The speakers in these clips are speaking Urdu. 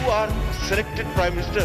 You are selected Prime Minister,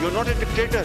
You're not a dictator.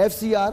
FCR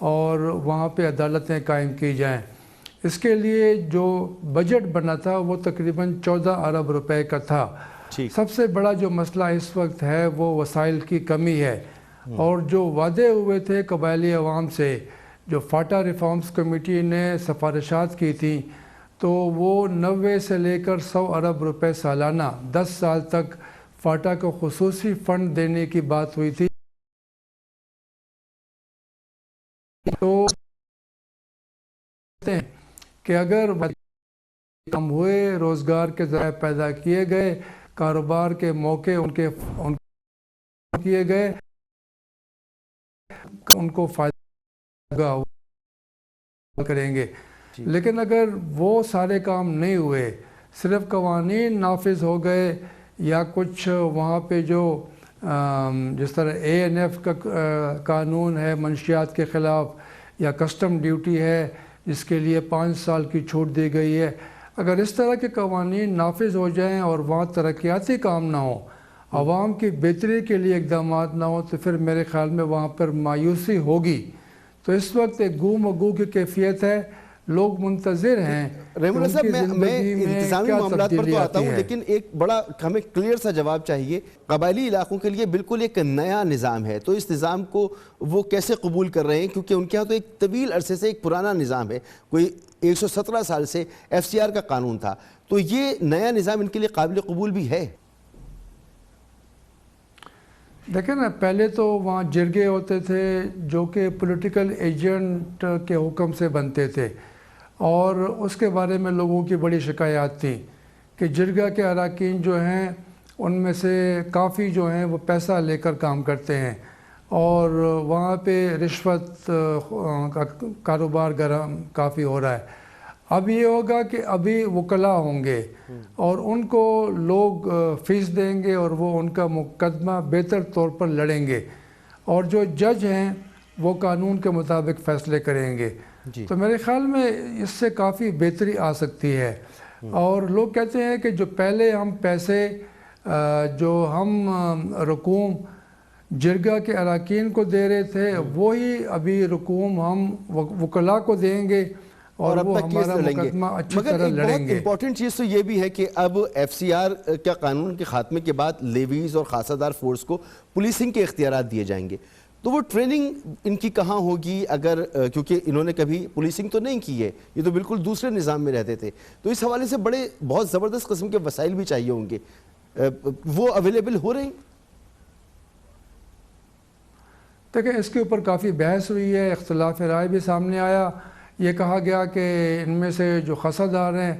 اور وہاں پہ عدالتیں قائم کی جائیں۔ اس کے لیے جو بجٹ بنا تھا وہ تقریباً 14 ارب روپے کا تھا۔ سب سے بڑا جو مسئلہ اس وقت ہے وہ وسائل کی کمی ہے، اور جو وعدے ہوئے تھے قبائلی عوام سے، جو فاٹا ریفارمز کمیٹی نے سفارشات کی تھیں، تو وہ 90 سے لے کر 100 ارب روپے سالانہ 10 سال تک فاٹا کو خصوصی فنڈ دینے کی بات ہوئی تھی۔ تو کہ اگر کم ہوئے، روزگار کے ذرائع پیدا کیے گئے، کاروبار کے موقع ان کیے گئے، ان کو فائدہ کریں گے۔ لیکن اگر وہ سارے کام نہیں ہوئے، صرف قوانین نافذ ہو گئے، یا کچھ وہاں پہ جو جس طرح ANF کا قانون ہے منشیات کے خلاف، یا کسٹم ڈیوٹی ہے جس کے لیے 5 سال کی چھوٹ دی گئی ہے، اگر اس طرح کے قوانین نافذ ہو جائیں اور وہاں ترقیاتی کام نہ ہوں، عوام کی بہتری کے لیے اقدامات نہ ہوں، تو پھر میرے خیال میں وہاں پر مایوسی ہوگی۔ تو اس وقت ایک گم و گو کی کیفیت ہے، لوگ منتظر ہیں۔ رحم اللہ صاحب، میں انتظامی معاملات پر تو آتا ہوں، لیکن ایک بڑا ہمیں کلیئر سا جواب چاہیے۔ قبائلی علاقوں کے لیے بالکل ایک نیا نظام ہے، تو اس نظام کو وہ کیسے قبول کر رہے ہیں؟ کیونکہ ان کے ہاں تو ایک طویل عرصے سے ایک پرانا نظام ہے، کوئی 117 سال سے FCR کا قانون تھا، تو یہ نیا نظام ان کے لیے قابل قبول بھی ہے؟ دیکھیں نا، پہلے تو وہاں جرگے ہوتے تھے جو کہ پولیٹیکل ایجنٹ کے حکم سے بنتے تھے، اور اس کے بارے میں لوگوں کی بڑی شکایات تھیں کہ جرگہ کے اراکین جو ہیں ان میں سے کافی جو ہیں وہ پیسہ لے کر کام کرتے ہیں، اور وہاں پہ رشوت کا کاروبار گرم کافی ہو رہا ہے۔ اب یہ ہوگا کہ ابھی وکلاء ہوں گے اور ان کو لوگ فیس دیں گے، اور وہ ان کا مقدمہ بہتر طور پر لڑیں گے، اور جو جج ہیں وہ قانون کے مطابق فیصلے کریں گے۔ تو میرے خیال میں اس سے کافی بہتری آ سکتی ہے۔ اور لوگ کہتے ہیں کہ جو پہلے ہم پیسے جو ہم رقوم جرگہ کے اراکین کو دے رہے تھے، وہی ابھی رقوم ہم وکلاء کو دیں گے، اور وہ ہمارا مقدمہ اچھی طرح لڑیں گے۔ مگر ایک بہت امپورٹنٹ چیز تو یہ بھی ہے کہ اب FCR کا قانون کے خاتمے کے بعد لیویز اور خاصہ دار فورس کو پولیسنگ کے اختیارات دیے جائیں گے، تو وہ ٹریننگ ان کی کہاں ہوگی؟ اگر کیونکہ انہوں نے کبھی پولیسنگ تو نہیں کی ہے، یہ تو بالکل دوسرے نظام میں رہتے تھے، تو اس حوالے سے بہت زبردست قسم کے وسائل بھی چاہیے ہوں گے، وہ اویلیبل ہو رہے ہیں؟ دیکھیں، اس کے اوپر کافی بحث ہوئی ہے، اختلاف رائے بھی سامنے آیا۔ یہ کہا گیا کہ ان میں سے جو خاصہ دار ہیں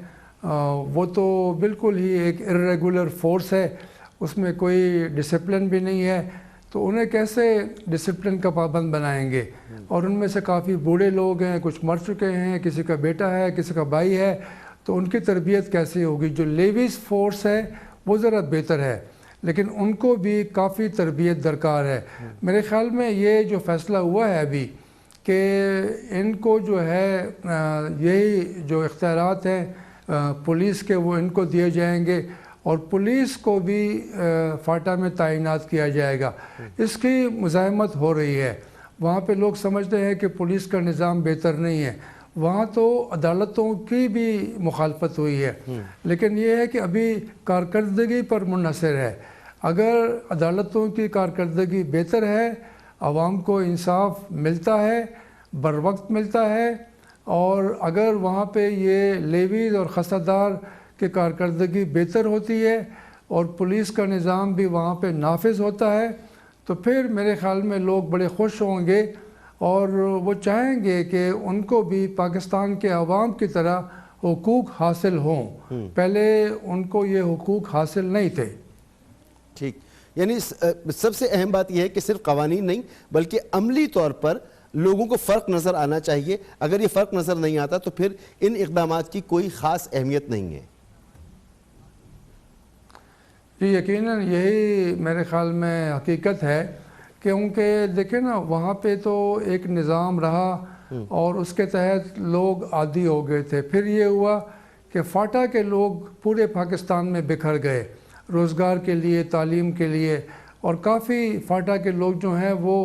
وہ تو بالکل ہی ایک ارریگولر فورس ہے، اس میں کوئی ڈسپلن بھی نہیں ہے، تو انہیں کیسے ڈسپلن کا پابند بنائیں گے؟ اور ان میں سے کافی بوڑھے لوگ ہیں، کچھ مر چکے ہیں، کسی کا بیٹا ہے، کسی کا بھائی ہے، تو ان کی تربیت کیسے ہوگی؟ جو لیویز فورس ہے وہ ذرا بہتر ہے، لیکن ان کو بھی کافی تربیت درکار ہے۔ میرے خیال میں یہ جو فیصلہ ہوا ہے ابھی کہ ان کو جو ہے یہی جو اختیارات ہیں پولیس کے، وہ ان کو دیے جائیں گے، اور پولیس کو بھی فاٹا میں تعینات کیا جائے گا۔ اس کی مزاحمت ہو رہی ہے، وہاں پہ لوگ سمجھتے ہیں کہ پولیس کا نظام بہتر نہیں ہے، وہاں تو عدالتوں کی بھی مخالفت ہوئی ہے، لیکن یہ ہے کہ ابھی کارکردگی پر منحصر ہے۔ اگر عدالتوں کی کارکردگی بہتر ہے، عوام کو انصاف ملتا ہے، بر وقت ملتا ہے، اور اگر وہاں پہ یہ لیویز اور خاصہ دار کی کارکردگی بہتر ہوتی ہے اور پولیس کا نظام بھی وہاں پہ نافذ ہوتا ہے، تو پھر میرے خیال میں لوگ بڑے خوش ہوں گے، اور وہ چاہیں گے کہ ان کو بھی پاکستان کے عوام کی طرح حقوق حاصل ہوں۔ پہلے ان کو یہ حقوق حاصل نہیں تھے۔ ٹھیک، یعنی سب سے اہم بات یہ ہے کہ صرف قوانین نہیں بلکہ عملی طور پر لوگوں کو فرق نظر آنا چاہیے۔ اگر یہ فرق نظر نہیں آتا تو پھر ان اقدامات کی کوئی خاص اہمیت نہیں ہے۔ جی یقیناً یہی میرے خیال میں حقیقت ہے، کیونکہ دیکھیں نا، وہاں پہ تو ایک نظام رہا اور اس کے تحت لوگ عادی ہو گئے تھے۔ پھر یہ ہوا کہ فاٹا کے لوگ پورے پاکستان میں بکھر گئے روزگار کے لیے، تعلیم کے لیے، اور کافی فاٹا کے لوگ جو ہیں وہ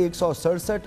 167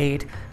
8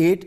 8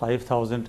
5000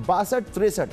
62-63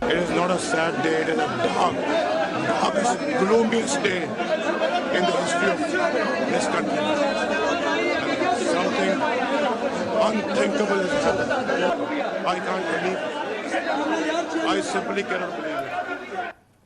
It is not a sad day, it is a darkest, gloomiest day in the history of this country. Something unthinkable has happened. I can't believe it. I simply cannot believe it.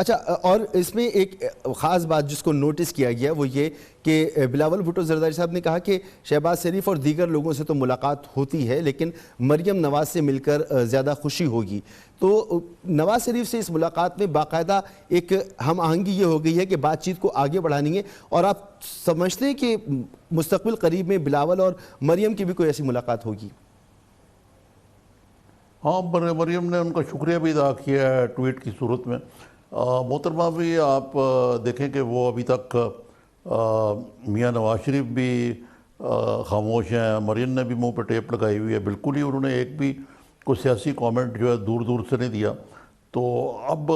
اچھا، اور اس میں ایک خاص بات جس کو نوٹس کیا گیا وہ یہ کہ بلاول بھٹو زرداری صاحب نے کہا کہ شہباز شریف اور دیگر لوگوں سے تو ملاقات ہوتی ہے لیکن مریم نواز سے مل کر زیادہ خوشی ہوگی. تو نواز شریف سے اس ملاقات میں باقاعدہ ایک ہم آہنگی یہ ہو گئی ہے کہ بات چیت کو آگے بڑھانی ہے، اور آپ سمجھتے ہیں کہ مستقبل قریب میں بلاول اور مریم کی بھی کوئی ایسی ملاقات ہوگی؟ ہاں، مریم نے ان کا شکریہ بھی ادا کیا ہے ٹویٹ کی صورت میں. محترمہ بھی آپ دیکھیں کہ وہ ابھی تک میاں نواز شریف بھی خاموش ہیں، مریم نے بھی منہ پہ ٹیپ لگائی ہوئی ہے، بالکل ہی انہوں نے ایک بھی کوئی سیاسی کامنٹ جو ہے دور دور سے نہیں دیا. تو اب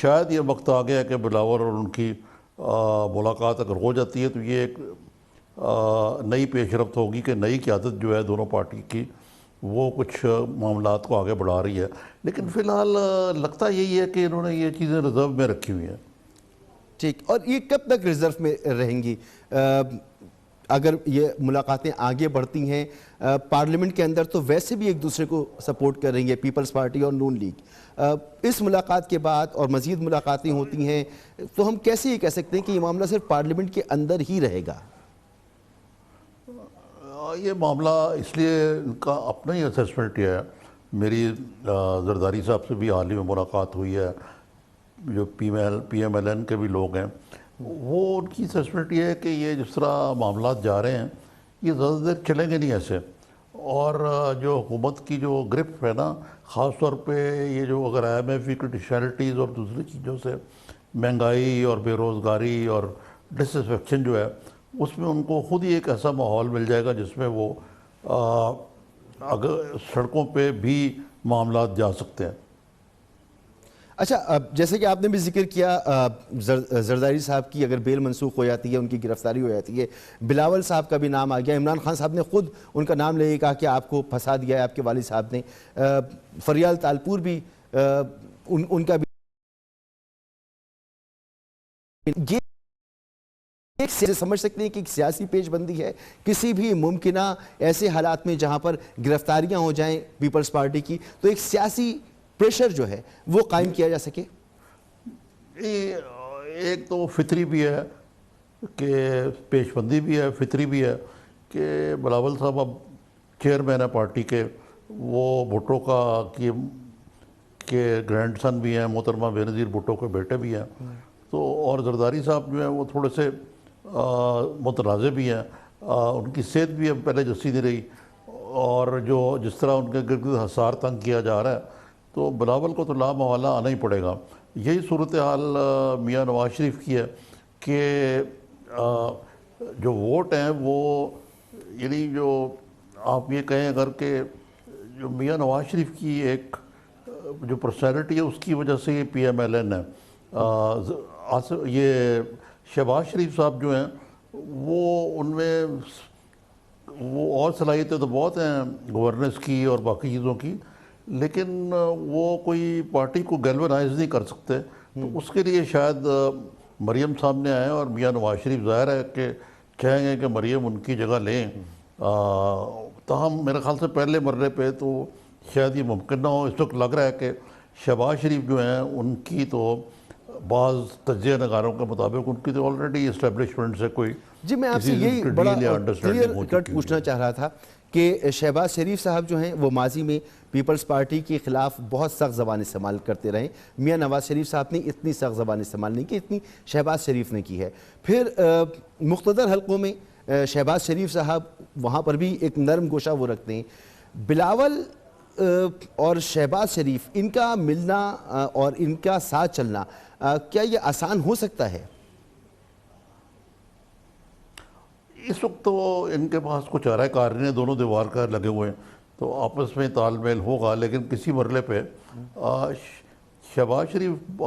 شاید یہ وقت آ گیا کہ بلاول اور ان کی ملاقات اگر ہو جاتی ہے تو یہ ایک نئی پیش رفت ہوگی کہ نئی قیادت جو ہے دونوں پارٹی کی وہ کچھ معاملات کو آگے بڑھا رہی ہے. لیکن فی الحال لگتا یہی ہے کہ انہوں نے یہ چیزیں ریزرو میں رکھی ہوئی ہیں. ٹھیک، اور یہ کب تک ریزرو میں رہیں گی اگر یہ ملاقاتیں آگے بڑھتی ہیں؟ پارلیمنٹ کے اندر تو ویسے بھی ایک دوسرے کو سپورٹ کر رہی ہے پیپلز پارٹی اور نون لیگ. اس ملاقات کے بعد اور مزید ملاقاتیں ہوتی ہیں تو ہم کیسے یہ کہہ سکتے ہیں کہ یہ معاملہ صرف پارلیمنٹ کے اندر ہی رہے گا؟ یہ معاملہ اس لیے ان کا اپنا ہی اسیسمنٹ یہ ہے. میری زرداری صاحب سے بھی حال ہی میں ملاقات ہوئی ہے، جو پی ایم ایل این کے بھی لوگ ہیں. وہ ان کی اسیسمنٹ یہ ہے کہ یہ جس طرح معاملات جا رہے ہیں یہ زیادہ دیر چلیں گے نہیں ایسے. اور جو حکومت کی جو گرفت ہے نا، خاص طور پہ یہ جو اگر آئی ایم ایف کی کرٹیشنلٹیز اور دوسری چیزوں سے مہنگائی اور بے روزگاری اور ڈسسفیکشن جو ہے، اس میں ان کو خود ہی ایک ایسا ماحول مل جائے گا جس میں وہ اگر سڑکوں پہ بھی معاملات جا سکتے ہیں. اچھا، جیسے کہ آپ نے بھی ذکر کیا زرداری صاحب کی اگر بیل منسوخ ہو جاتی ہے، ان کی گرفتاری ہو جاتی ہے، بلاول صاحب کا بھی نام آ گیا، عمران خان صاحب نے خود ان کا نام لے کے کہا کہ آپ کو پھنسا دیا ہے آپ کے والد صاحب نے، فریال تالپور بھی ان کا بھی. یہ سمجھ سکتے ہیں کہ ایک سیاسی پیش بندی ہے کسی بھی ممکنہ ایسے حالات میں جہاں پر گرفتاریاں ہو جائیں پیپلز پارٹی کی تو ایک سیاسی پریشر جو ہے وہ قائم کیا جا سکے؟ ایک تو فطری بھی ہے کہ پیش بندی بھی ہے، فطری بھی ہے کہ بلاول صاحب اب چیئرمین ہے پارٹی کے، وہ بھٹو کے گرینڈ سن بھی ہیں، محترمہ بے نظیر بھٹو کے بیٹے بھی ہیں. تو اور زرداری صاحب جو ہیں وہ تھوڑے سے متنازع بھی ہیں، ان کی صحت بھی اب پہلے جیسی نہیں رہی، اور جو جس طرح ان کے گرد حصار تنگ کیا جا رہا ہے تو بلاول کو تو لامحالہ آنا ہی پڑے گا. یہی صورتحال میاں نواز شریف کی ہے کہ جو ووٹ ہیں وہ یعنی جو آپ یہ کہیں اگر کہ جو میاں نواز شریف کی ایک جو پرسنالٹی ہے اس کی وجہ سے یہ پی ایم ایل این ہے. یہ شہباز شریف صاحب جو ہیں وہ ان میں وہ اور صلاحیتیں تو بہت ہیں گورننس کی اور باقی چیزوں کی، لیکن وہ کوئی پارٹی کو گیلونائز نہیں کر سکتے. تو اس کے لیے شاید مریم سامنے آئے اور میاں نواز شریف ظاہر ہے کہ کہیں گے کہ مریم ان کی جگہ لیں. تاہم میرے خیال سے پہلے مرحلے پہ تو شاید یہ ممکن نہ ہو. اس وقت لگ رہا ہے کہ شہباز شریف جو ہیں ان کی تو بعض تجزیہ نگاروں کے مطابق ان کی تو آلریڈی اسٹیبلشمنٹ سے کوئی جی میں آپ سے یہی بڑا کلیئر کٹ پوچھنا چاہ رہا تھا کہ شہباز شریف صاحب جو ہیں وہ ماضی میں پیپلز پارٹی کے خلاف بہت سخت زبان استعمال کرتے رہے. میاں نواز شریف صاحب نے اتنی سخت زبان استعمال نہیں کی اتنی شہباز شریف نے کی ہے. پھر مقتدر حلقوں میں شہباز شریف صاحب وہاں پر بھی ایک نرم گوشہ وہ رکھتے ہیں. بلاول اور شہباز شریف ان کا ملنا اور ان کا ساتھ چلنا کیا یہ آسان ہو سکتا ہے؟ اس وقت تو ان کے پاس کچھ آ رہا ہے، کارنے دونوں دیوار کا لگے ہوئے ہیں تو آپس میں تال میل ہوگا، لیکن کسی مرحلے پہ شہباز شریف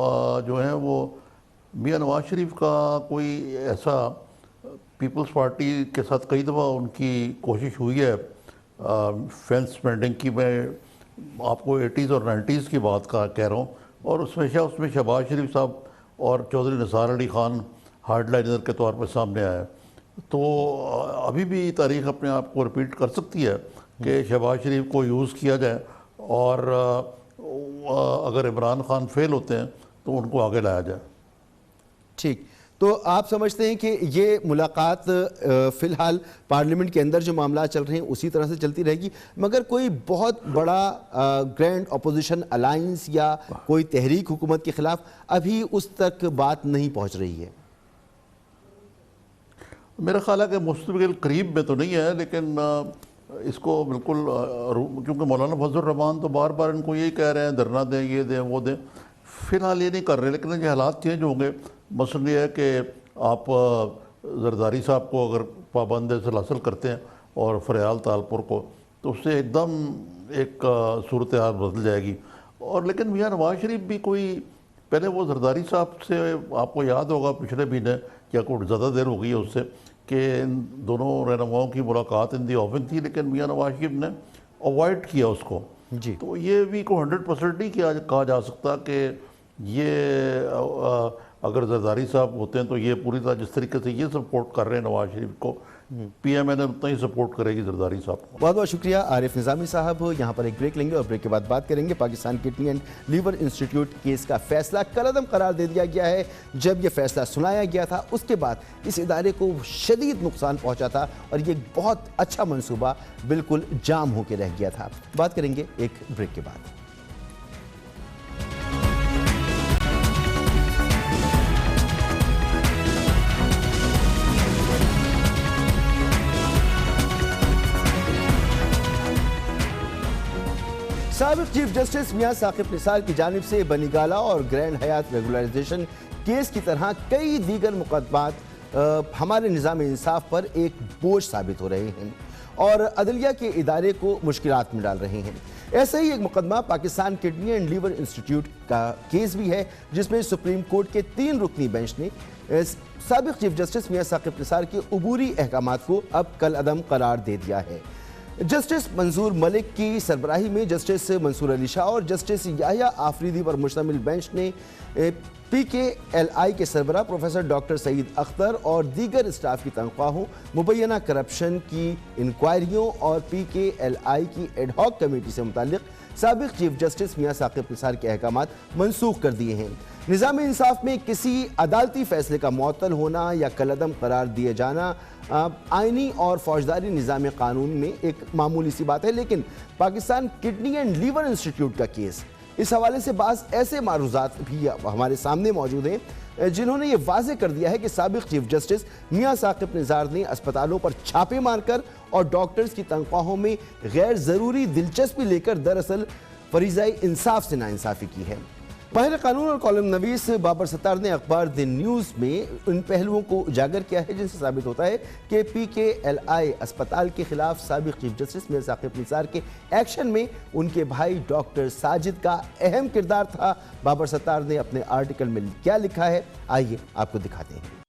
جو ہیں وہ میاں نواز شریف کا کوئی ایسا پیپلز پارٹی کے ساتھ کئی دفعہ ان کی کوشش ہوئی ہے فینس مینڈنگ کی. میں آپ کو 80s اور 90s کی بات کہہ رہا ہوں، اور اس میں شہباز شریف صاحب اور چودھری نثار علی خان ہارڈ لائنر کے طور پر سامنے آئے. تو ابھی بھی تاریخ اپنے آپ کو رپیٹ کر سکتی ہے کہ شہباز شریف کو یوز کیا جائے، اور اگر عمران خان فیل ہوتے ہیں تو ان کو آگے لایا جائے. ٹھیک, تو آپ سمجھتے ہیں کہ یہ ملاقات فی الحال پارلیمنٹ کے اندر جو معاملات چل رہے ہیں اسی طرح سے چلتی رہے گی, مگر کوئی بہت بڑا گرینڈ اپوزیشن الائنس یا کوئی تحریک حکومت کے خلاف ابھی اس تک بات نہیں پہنچ رہی ہے؟ میرا خیال ہے کہ مستقبل قریب میں تو نہیں ہے, لیکن اس کو بالکل, کیونکہ مولانا فضل الرحمان تو بار بار ان کو یہی کہہ رہے ہیں دھرنا دیں, یہ دیں, وہ دیں, فی الحال یہ نہیں کر رہے. لیکن یہ حالات چینج ہوں گے. مثلا یہ ہے کہ آپ زرداری صاحب کو اگر پابند حاصل کرتے ہیں اور فریال تالپور کو, تو اس سے ایک دم ایک صورتحال بدل جائے گی. اور لیکن میاں نواز شریف بھی کوئی, پہلے وہ زرداری صاحب سے آپ کو یاد ہوگا پچھلے مہینے کیا کوئی زیادہ دیر ہو گئی ہے اس سے کہ ان دونوں رہنماؤں کی ملاقات ان دی اوپن تھی, لیکن میاں نواز شریف نے اوائڈ کیا اس کو. جی, تو یہ بھی کو 100% نہیں کہا جا سکتا کہ یہ اگر زرداری صاحب ہوتے ہیں تو یہ پوری طرح جس طریقے سے یہ سپورٹ کر رہے ہیں نواز شریف کو, پی ایم این اتنا ہی سپورٹ کرے گی زرداری صاحب کو. بہت بہت شکریہ عارف نظامی صاحب. یہاں پر ایک بریک لیں گے اور بریک کے بعد بات کریں گے. Pakistan kidney and liver institute case کا فیصلہ کالعدم قرار دے دیا گیا ہے. جب یہ فیصلہ سنایا گیا تھا اس کے بعد اس ادارے کو شدید نقصان پہنچا تھا اور یہ بہت اچھا منصوبہ بالکل جام ہو کے رہ گیا تھا. بات کریں گے ایک بریک کے بعد. سابق چیف جسٹس میاں ثاقب نثار کی جانب سے بنی گالہ اور گرینڈ حیات ریگولرائزیشن کیس کی طرح کئی دیگر مقدمات ہمارے نظام انصاف پر ایک بوجھ ثابت ہو رہے ہیں اور عدلیہ کے ادارے کو مشکلات میں ڈال رہے ہیں. ایسا ہی ایک مقدمہ Pakistan kidney and liver institute کا کیس بھی ہے, جس میں سپریم کورٹ کے 3 رکنی بینچ نے سابق چیف جسٹس میاں ثاقب نثار کے عبوری احکامات کو اب کالعدم قرار دے دیا ہے. جسٹس منظور ملک کی سربراہی میں جسٹس منصور علی شاہ اور جسٹس یحییٰ آفریدی پر مشتمل بینچ نے پی کے ایل آئی کے سربراہ پروفیسر ڈاکٹر سعید اختر اور دیگر اسٹاف کی تنخواہوں, مبینہ کرپشن کی انکوائریوں اور پی کے ایل آئی کی ایڈ ہاک کمیٹی سے متعلق سابق چیف جسٹس میاں ثاقب نثار کے احکامات منسوخ کر دیے ہیں. نظام انصاف میں کسی عدالتی فیصلے کا معطل ہونا یا کالعدم قرار دیے جانا آئینی اور فوجداری نظام قانون میں ایک معمولی سی بات ہے, لیکن Pakistan kidney and liver institute کا کیس, اس حوالے سے بعض ایسے معروضات بھی ہمارے سامنے موجود ہیں جنہوں نے یہ واضح کر دیا ہے کہ سابق چیف جسٹس میاں ثاقب نثار نے اسپتالوں پر چھاپے مار کر اور ڈاکٹرز کی تنخواہوں میں غیر ضروری دلچسپی لے کر دراصل فریضہ انصاف سے ناانصافی کی ہے. ماہر قانون اور کالم نویس بابر ستار نے اخبار دی نیوز میں ان پہلوؤں کو اجاگر کیا ہے جن سے ثابت ہوتا ہے کہ پی کے ایل آئی اسپتال کے خلاف سابق چیف جسٹس میاں ثاقب نثار کے ایکشن میں ان کے بھائی ڈاکٹر ساجد کا اہم کردار تھا. بابر ستار نے اپنے آرٹیکل میں کیا لکھا ہے, آئیے آپ کو دکھاتے ہیں.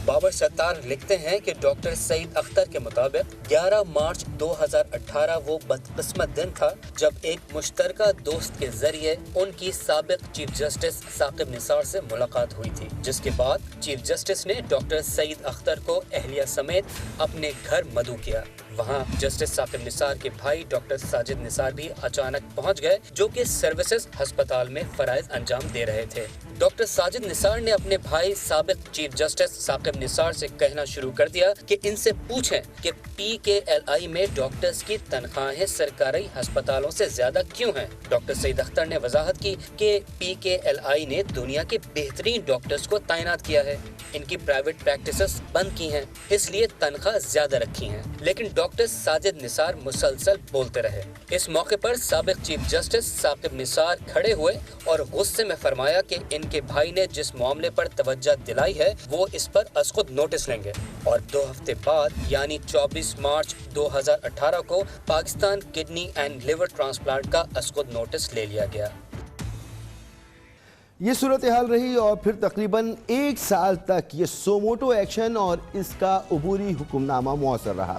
بابر ستار لکھتے ہیں کہ ڈاکٹر سعید اختر کے مطابق 11 مارچ 2018 وہ بدقسمت دن تھا جب ایک مشترکہ دوست کے ذریعے ان کی سابق چیف جسٹس ثاقب نثار سے ملاقات ہوئی تھی, جس کے بعد چیف جسٹس نے ڈاکٹر سعید اختر کو اہلیہ سمیت اپنے گھر مدعو کیا. وہاں جسٹس ثاقب نثار کے بھائی ڈاکٹر ساجد نثار بھی اچانک پہنچ گئے, جو کہ سروسز ہسپتال میں فرائض انجام دے رہے تھے. ڈاکٹر ساجد نثار نے اپنے بھائی سابق چیف جسٹس ثاقب نثار سے کہنا شروع کر دیا کہ ان سے پوچھیں کہ پی کے ایل آئی میں ڈاکٹرز کی تنخواہیں سرکاری ہسپتالوں سے زیادہ کیوں ہیں. ڈاکٹر سعید اختر نے وضاحت کی کہ پی کے ایل آئی نے دنیا کے بہترین ڈاکٹرز کو تعینات کیا ہے, ان کی پرائیویٹ پریکٹسز بند کی ہیں, اس لیے تنخواہ زیادہ رکھی ہیں. لیکن ڈاکٹر ساجد نثار مسلسل بولتے رہے. اس موقع پر سابق چیف جسٹس ثاقب نثار کھڑے ہوئے اور غصے میں فرمایا کہ ان کے بھائی نے جس معاملے پر توجہ دلائی ہے وہ اس پر از خود نوٹس لیں گے. اور 2 ہفتے بعد یعنی 24 مارچ 2018 کو Pakistan kidney and liver transplant کا از خود نوٹس لے لیا گیا. یہ صورتحال رہی اور پھر تقریباً 1 سال تک یہ سوموٹو ایکشن اور اس کا عبوری حکم نامہ مؤثر رہا.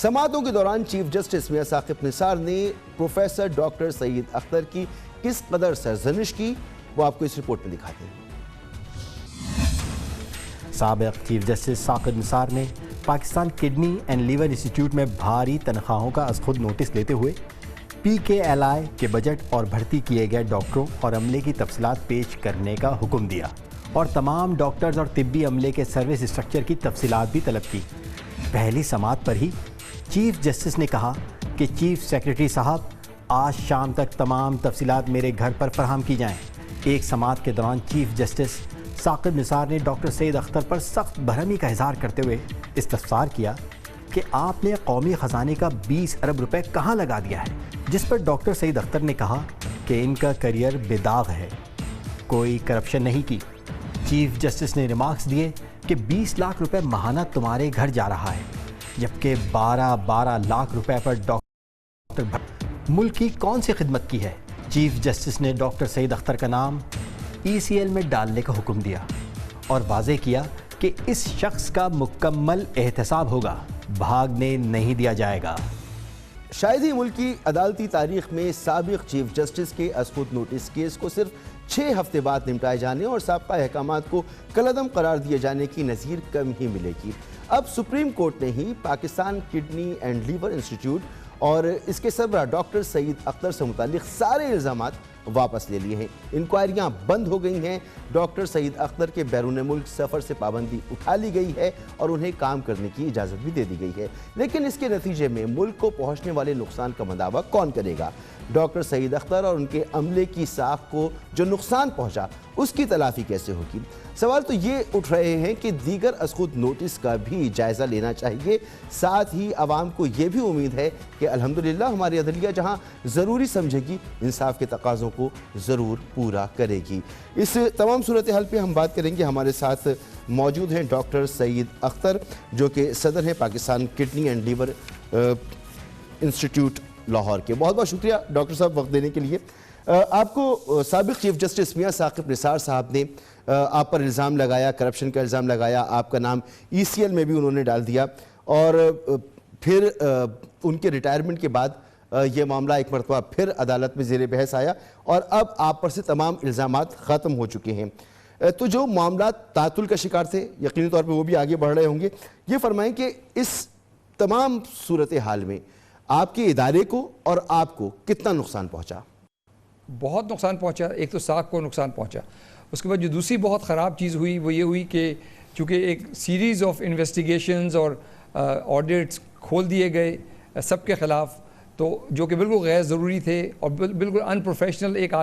سماعتوں کے دوران چیف جسٹس میاں ثاقب نثار نے پروفیسر ڈاکٹر سعید اختر کی کس قدر سرزنش کی, وہ آپ کو اس رپورٹ میں دکھاتے ہیں. سابق چیف جسٹس ثاقب نثار نے Pakistan kidney and liver institute میں بھاری تنخواہوں کا از خود نوٹس لیتے ہوئے PKLI کے بجٹ اور بھرتی کیے گئے ڈاکٹروں اور عملے کی تفصیلات پیش کرنے کا حکم دیا اور تمام ڈاکٹرز اور طبی عملے کے سروس اسٹرکچر کی تفصیلات بھی طلب کی۔ پہلی سماعت پر ہی چیف جسٹس نے کہا کہ چیف سیکرٹری صاحب آج شام تک تمام تفصیلات میرے گھر پر فراہم کی جائیں۔ ایک سماعت کے دوران چیف جسٹس ثاقب نثار نے ڈاکٹر سعید اختر پر سخت برہمی کا اظہار کرتے ہوئے استفسار کیا کہ آپ نے قومی خزانے کا 20 ارب روپے کہاں لگا دیا ہے، جس پر ڈاکٹر سعید اختر نے کہا کہ ان کا کیریئر بے داغ ہے، کوئی کرپشن نہیں کی۔ چیف جسٹس نے ریمارکس دیے کہ 20 لاکھ روپے ماہانہ تمہارے گھر جا رہا ہے، جبکہ 12 لاکھ روپے پر ڈاکٹر ملک کی کون سی خدمت کی ہے۔ چیف جسٹس نے ڈاکٹر سعید اختر کا نام ECL میں ڈالنے کا حکم دیا اور واضح کیا کہ اس شخص کا مکمل احتساب ہوگا، بھاگنے نہیں دیا جائے گا۔ شاید ہی ملک کی عدالتی تاریخ میں سابق چیف جسٹس کے از خود نوٹس کیس کو صرف 6 ہفتے بعد نمٹائے جانے اور سابقہ احکامات کو کالعدم قرار دیے جانے کی نظیر کم ہی ملے گی۔ اب سپریم کورٹ نے ہی Pakistan kidney and liver institute اور اس کے سربراہ ڈاکٹر سعید اختر سے متعلق سارے الزامات واپس لے لیے ہیں۔ انکوائریاں بند ہو گئی ہیں، ڈاکٹر سعید اختر کے بیرون ملک سفر سے پابندی اٹھا لی گئی ہے اور انہیں کام کرنے کی اجازت بھی دے دی گئی ہے، لیکن اس کے نتیجے میں ملک کو پہنچنے والے نقصان کا مداوع کون کرے گا؟ ڈاکٹر سعید اختر اور ان کے عملے کی ساکھ کو جو نقصان پہنچا اس کی تلافی کیسے ہوگی؟ سوال تو یہ اٹھ رہے ہیں کہ دیگر از خود نوٹس کا بھی جائزہ لینا چاہیے، ساتھ ہی عوام کو یہ بھی امید ہے کہ الحمدللہ ہماری عدلیہ جہاں ضروری سمجھے گی انصاف کے تقاضوں کو ضرور پورا کرے گی۔ اس تمام صورتحال پہ ہم بات کریں گے، ہمارے ساتھ موجود ہیں ڈاکٹر سعید اختر جو کہ صدر ہیں Pakistan kidney and liver institute Lahore کے۔ بہت بہت شکریہ ڈاکٹر صاحب وقت دینے کے لیے۔ آپ کو سابق چیف جسٹس میاں ثاقب نثار صاحب نے آپ پر الزام لگایا، کرپشن کا الزام لگایا، آپ کا نام ECL میں بھی انہوں نے ڈال دیا اور پھر ان کے ریٹائرمنٹ کے بعد یہ معاملہ ایک مرتبہ پھر عدالت میں زیر بحث آیا اور اب آپ پر سے تمام الزامات ختم ہو چکے ہیں۔ تو جو معاملات تعطل کا شکار تھے یقینی طور پہ وہ بھی آگے بڑھ رہے ہوں گے، یہ فرمائیں کہ اس تمام صورتحال میں آپ کے ادارے کو اور آپ کو کتنا نقصان پہنچا؟ بہت نقصان پہنچا۔ ایک تو ساکھ کو نقصان پہنچا، اس کے بعد جو دوسری بہت خراب چیز ہوئی وہ یہ ہوئی کہ چونکہ ایک سیریز آف انویسٹیگیشنز اور آڈٹس کھول دیے گئے سب کے خلاف، تو جو کہ بالکل غیر ضروری تھے اور بالکل ان پروفیشنل ایک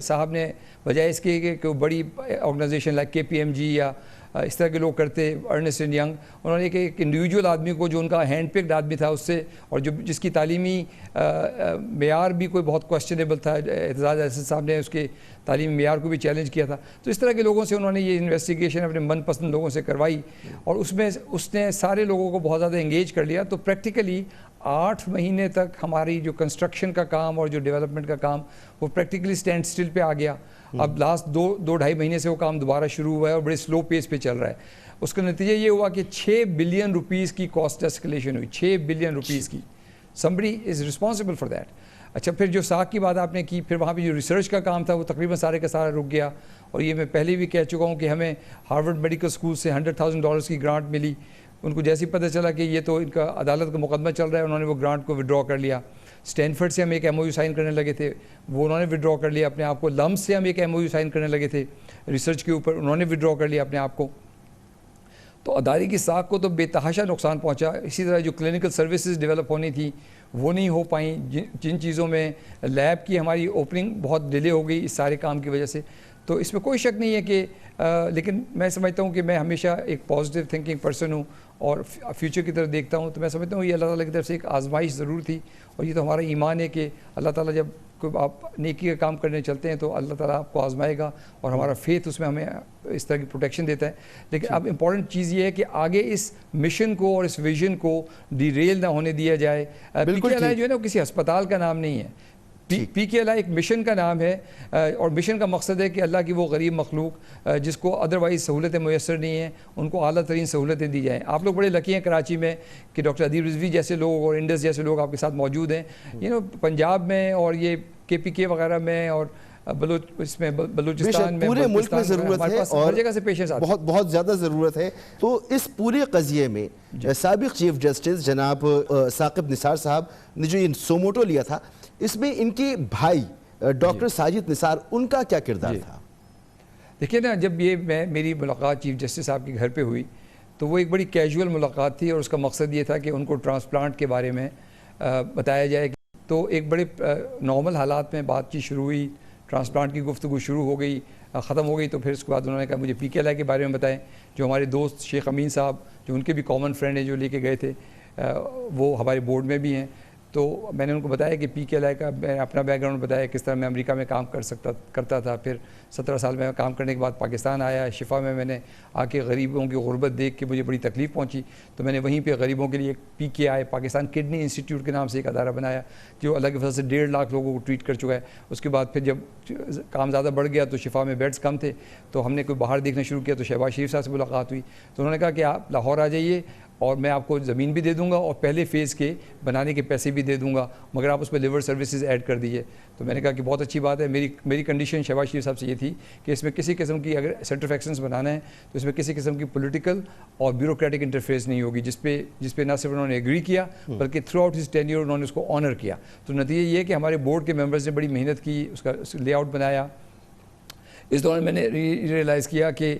صاحب نے بجائے اس کے کہ وہ بڑی آرگنائزیشن لائک KPMG یا اس طرح کے لوگ کرتے، ارنسٹ اینڈ ینگ، انہوں نے ایک انڈیویجول آدمی کو جو ان کا ہینڈ پکڈ آدمی تھا اس سے، اور جس کی تعلیمی معیار بھی کوئی بہت کوسچنیبل تھا، اعتزاز احسن صاحب نے اس کے تعلیمی معیار کو بھی چیلنج کیا تھا، تو اس طرح کے لوگوں سے انہوں نے یہ انویسٹیگیشن اپنے من پسند لوگوں سے کروائی اور اس میں اس نے سارے لوگوں کو بہت زیادہ انگیج کر لیا، تو پریکٹیکلی 8 مہینے تک ہماری جو کنسٹرکشن کا کام اور جو ڈیولپمنٹ کا کام وہ پریکٹیکلی سٹینڈ سٹل پہ آ گیا۔ اب لاسٹ 2-2.5 مہینے سے وہ کام دوبارہ شروع ہوا ہے اور بڑے سلو پیس پہ چل رہا ہے۔ اس کا نتیجہ یہ ہوا کہ 6 بلین روپیز کی کاسٹ اسکلیشن ہوئی، 6 بلین روپیز کی۔ somebody is responsible for that۔ اچھا، پھر جو ساکھ کی بات آپ نے کی، پھر وہاں پہ جو ریسرچ کا کام تھا وہ تقریباً سارے کا سارا رک گیا، اور یہ میں پہلے بھی کہہ چکا ہوں کہ ہمیں ہارورڈ میڈیکل اسکول سے $100,000 کی گرانٹ ملی، ان کو جیسے پتہ چلا کہ یہ تو ان کا عدالت کا مقدمہ چل رہا ہے، انہوں نے وہ گرانٹ کو وڈرا کر لیا۔ اسٹینفرڈ سے ہم ایک MOU سائن کرنے لگے تھے، وہ انہوں نے وڈرا کر لیا اپنے آپ کو۔ لمس سے ہم ایک MOU سائن کرنے لگے تھے ریسرچ کے اوپر، انہوں نے وڈرا کر لیا اپنے آپ کو۔ تو ادارے کی ساکھ کو تو بے تحاشا نقصان پہنچا۔ اسی طرح جو کلینکل سروسز ڈیولپ ہونی تھی وہ نہیں ہو پائیں، جن چیزوں میں لیب کی ہماری اوپننگ بہت ڈیلے ہو گئی اس سارے کام کی وجہ سے۔ تو اس میں کوئی شک نہیں ہے کہ لیکن میں سمجھتا ہوں کہ میں ہمیشہ ایک پازیٹیو تھنکنگ پرسن ہوں اور فیوچر کی طرف دیکھتا ہوں، تو میں سمجھتا ہوں یہ اللہ تعالیٰ کی طرف سے ایک آزمائش ضرور تھی، اور یہ تو ہمارا ایمان ہے کہ اللہ تعالیٰ جب کوئی آپ نیکی کا کام کرنے چلتے ہیں تو اللہ تعالیٰ آپ کو آزمائے گا، اور ہمارا فیتھ اس میں ہمیں اس طرح کی پروٹیکشن دیتا ہے۔ لیکن اب امپورٹنٹ چیز یہ ہے کہ آگے اس مشن کو اور اس ویژن کو ڈیریل نہ ہونے دیا جائے۔ PKLI جو ہے نا وہ کسی ہسپتال کا نام نہیں ہے، PKLI ایک مشن کا نام ہے، اور مشن کا مقصد ہے کہ اللہ کی وہ غریب مخلوق جس کو ادروائز سہولتیں میسر نہیں ہیں ان کو اعلیٰ ترین سہولتیں دی جائیں۔ آپ لوگ بڑے لکی ہیں کراچی میں کہ ڈاکٹر ادیب رضوی جیسے لوگ اور انڈس جیسے لوگ آپ کے ساتھ موجود ہیں۔ پنجاب میں اور یہ KPK وغیرہ میں اور اس میں بلوچستان میں، پورے ملک میں ضرورت ہے اور ہر جگہ سے پیشنٹس آتے ہیں، بہت زیادہ ضرورت ہے۔ تو اس پورے قضیے میں سابق چیف جسٹس جناب ثاقب نثار صاحب نے جو یہ سوموٹو لیا تھا، اس میں ان کے بھائی ڈاکٹر ساجد نثار ان کا کیا کردار تھا؟ دیکھیے نا، جب یہ میری ملاقات چیف جسٹس صاحب کے گھر پہ ہوئی تو وہ ایک بڑی کیجول ملاقات تھی، اور اس کا مقصد یہ تھا کہ ان کو ٹرانسپلانٹ کے بارے میں بتایا جائے. تو ایک بڑے نارمل حالات میں بات چیت شروع ہوئی، ٹرانسپلانٹ کی گفتگو شروع ہو گئی، ختم ہو گئی. تو پھر اس کے بعد انہوں نے کہا مجھے پی کے ایل آئی کے بارے میں بتائیں. جو ہمارے دوست شیخ امین صاحب، جو ان کے بھی کامن فرینڈ ہیں، جو لے کے گئے تھے، وہ ہمارے بورڈ میں بھی ہیں. تو میں نے ان کو بتایا کہ پی کے ایل آئی کا میں اپنا بیک گراؤنڈ بتایا، کس طرح میں امریکہ میں کام کرتا تھا. پھر 17 سال میں کام کرنے کے بعد پاکستان آیا. شفا میں نے آ کے غریبوں کی غربت دیکھ کے مجھے بڑی تکلیف پہنچی. تو میں نے وہیں پہ غریبوں کے لیے پی کے آئی پاکستان کڈنی انسٹیٹیوٹ کے نام سے ایک ادارہ بنایا، جو اللہ کی فضل سے 1.5 لاکھ لوگوں کو ٹریٹ کر چکا ہے. اس کے بعد پھر جب کام زیادہ بڑھ گیا تو شفا میں بیڈز کم تھے، تو ہم نے کوئی باہر دیکھنا شروع کیا. تو شہباز شریف صاحب سے ملاقات ہوئی، تو انہوں نے کہا کہ آپ لاہور آ جائیے اور میں آپ کو زمین بھی دے دوں گا اور پہلے فیز کے بنانے کے پیسے بھی دے دوں گا، مگر آپ اس میں لیور سروسز ایڈ کر دیجیے. تو میں نے کہا کہ بہت اچھی بات ہے. میری کنڈیشن شہباز شریف صاحب سے یہ تھی کہ اس میں کسی قسم کی، اگر سینٹر آف ایکسلنس بنانا ہے تو اس میں کسی قسم کی پولیٹیکل اور بیوروکریٹک انٹرفیئرنس نہیں ہوگی، جس پہ نہ صرف انہوں نے ایگری کیا بلکہ تھرو آؤٹ ہز ٹینیور انہوں نے اس کو آنر کیا. تو نتیجہ یہ ہے کہ ہمارے بورڈ کے ممبرز نے بڑی محنت کی، اس کا لے آؤٹ بنایا. اس دوران میں نے ریئلائز کیا کہ